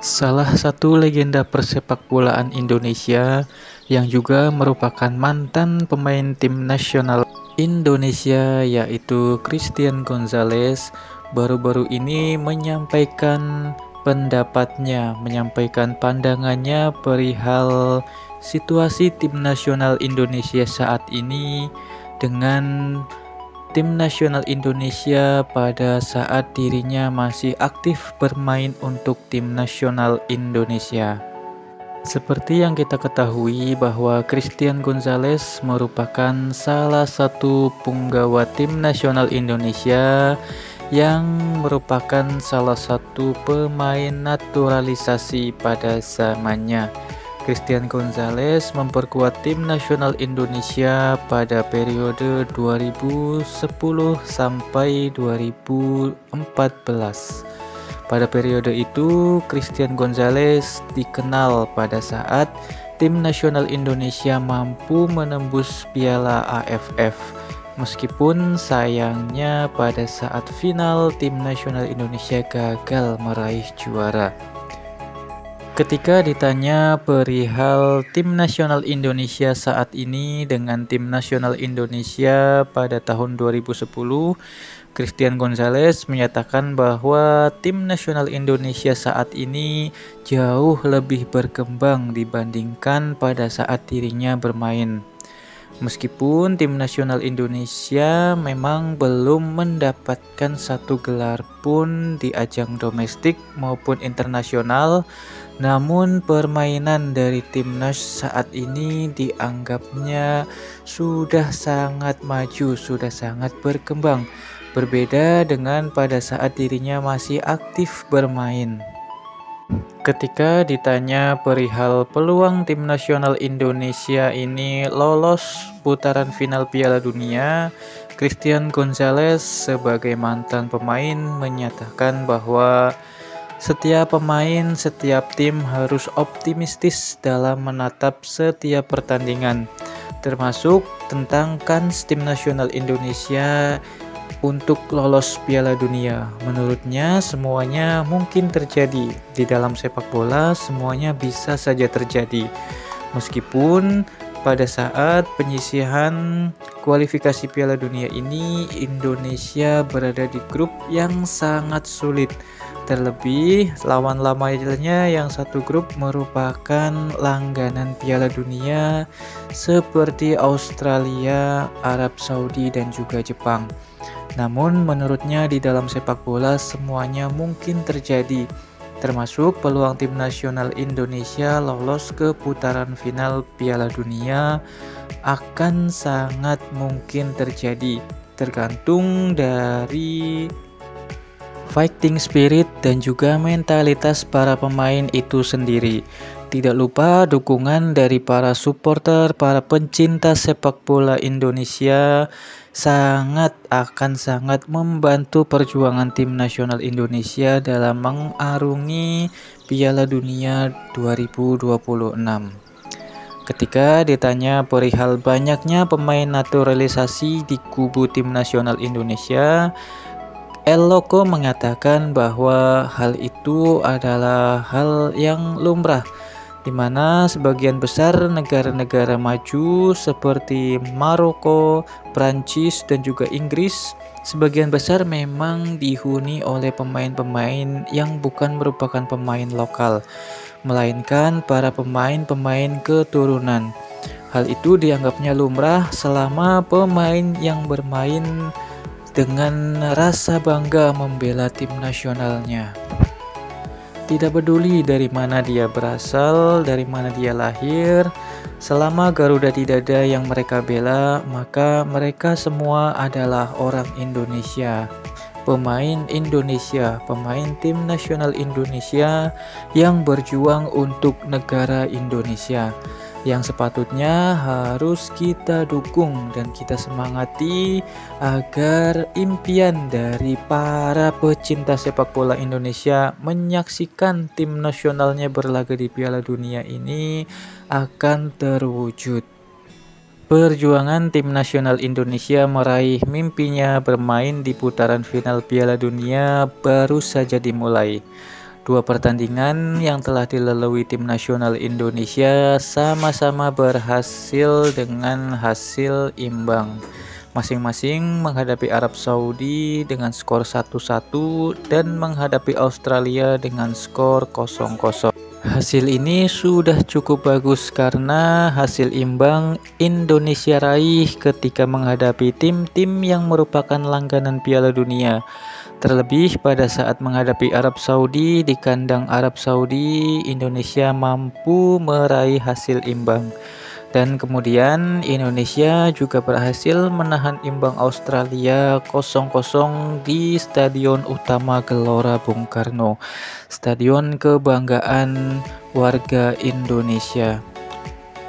Salah satu legenda persepak bolaan Indonesia yang juga merupakan mantan pemain tim nasional Indonesia yaitu Christian Gonzalez baru-baru ini menyampaikan pendapatnya, menyampaikan pandangannya perihal situasi tim nasional Indonesia saat ini dengan tim nasional Indonesia pada saat dirinya masih aktif bermain untuk tim nasional Indonesia. Seperti yang kita ketahui bahwa Christian Gonzalez merupakan salah satu punggawa tim nasional Indonesia yang merupakan salah satu pemain naturalisasi pada zamannya. Christian Gonzalez memperkuat tim nasional Indonesia pada periode 2010 sampai 2014. Pada periode itu, Christian Gonzalez dikenal pada saat tim nasional Indonesia mampu menembus Piala AFF. Meskipun sayangnya pada saat final tim nasional Indonesia gagal meraih juara. Ketika ditanya perihal tim nasional Indonesia saat ini dengan tim nasional Indonesia pada tahun 2010, Christian Gonzalez menyatakan bahwa tim nasional Indonesia saat ini jauh lebih berkembang dibandingkan pada saat dirinya bermain. Meskipun tim nasional Indonesia memang belum mendapatkan satu gelar pun di ajang domestik maupun internasional, namun permainan dari timnas saat ini dianggapnya sudah sangat maju, sudah sangat berkembang, berbeda dengan pada saat dirinya masih aktif bermain. Ketika ditanya perihal peluang tim nasional Indonesia ini lolos putaran final Piala Dunia, Christian Gonzalez sebagai mantan pemain menyatakan bahwa setiap pemain, setiap tim harus optimistis dalam menatap setiap pertandingan, termasuk tentang kans tim nasional Indonesia untuk lolos Piala Dunia. Menurutnya semuanya mungkin terjadi. Di dalam sepak bola semuanya bisa saja terjadi. Meskipun pada saat penyisihan kualifikasi Piala Dunia ini Indonesia berada di grup yang sangat sulit. Terlebih lawan lamanya yang satu grup merupakan langganan Piala Dunia seperti Australia, Arab Saudi dan juga Jepang. Namun menurutnya di dalam sepak bola semuanya mungkin terjadi, termasuk peluang tim nasional Indonesia lolos ke putaran final Piala Dunia akan sangat mungkin terjadi, tergantung dari fighting spirit dan juga mentalitas para pemain itu sendiri. Tidak lupa dukungan dari para supporter, para pencinta sepak bola Indonesia akan sangat membantu perjuangan tim nasional Indonesia dalam mengarungi Piala Dunia 2026. Ketika ditanya perihal banyaknya pemain naturalisasi di kubu tim nasional Indonesia, El Loco mengatakan bahwa hal itu adalah hal yang lumrah, di mana sebagian besar negara-negara maju seperti Maroko, Prancis, dan juga Inggris sebagian besar memang dihuni oleh pemain-pemain yang bukan merupakan pemain lokal, melainkan para pemain-pemain keturunan. Hal itu dianggapnya lumrah selama pemain yang bermain dengan rasa bangga membela tim nasionalnya. Tidak peduli dari mana dia berasal, dari mana dia lahir, selama Garuda tidak ada yang mereka bela, maka mereka semua adalah orang Indonesia, pemain Indonesia, pemain tim nasional Indonesia yang berjuang untuk negara Indonesia, yang sepatutnya harus kita dukung dan kita semangati agar impian dari para pecinta sepak bola Indonesia menyaksikan tim nasionalnya berlaga di Piala Dunia ini akan terwujud. Perjuangan tim nasional Indonesia meraih mimpinya bermain di putaran final Piala Dunia baru saja dimulai. Dua pertandingan yang telah dilalui tim nasional Indonesia sama-sama berhasil dengan hasil imbang. Masing-masing menghadapi Arab Saudi dengan skor 1-1 dan menghadapi Australia dengan skor 0-0. Hasil ini sudah cukup bagus karena hasil imbang Indonesia raih ketika menghadapi tim-tim yang merupakan langganan Piala Dunia. Terlebih pada saat menghadapi Arab Saudi di kandang Arab Saudi, Indonesia mampu meraih hasil imbang. Dan kemudian Indonesia juga berhasil menahan imbang Australia 0-0 di Stadion Utama Gelora Bung Karno, stadion kebanggaan warga Indonesia.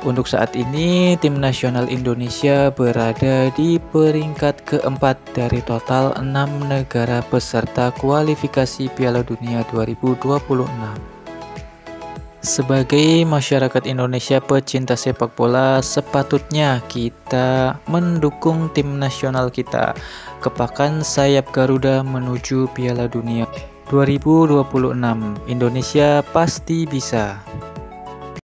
Untuk saat ini, tim nasional Indonesia berada di peringkat keempat dari total 6 negara peserta kualifikasi Piala Dunia 2026. Sebagai masyarakat Indonesia pecinta sepak bola, sepatutnya kita mendukung tim nasional kita. Kepakan sayap Garuda menuju Piala Dunia 2026. Indonesia pasti bisa.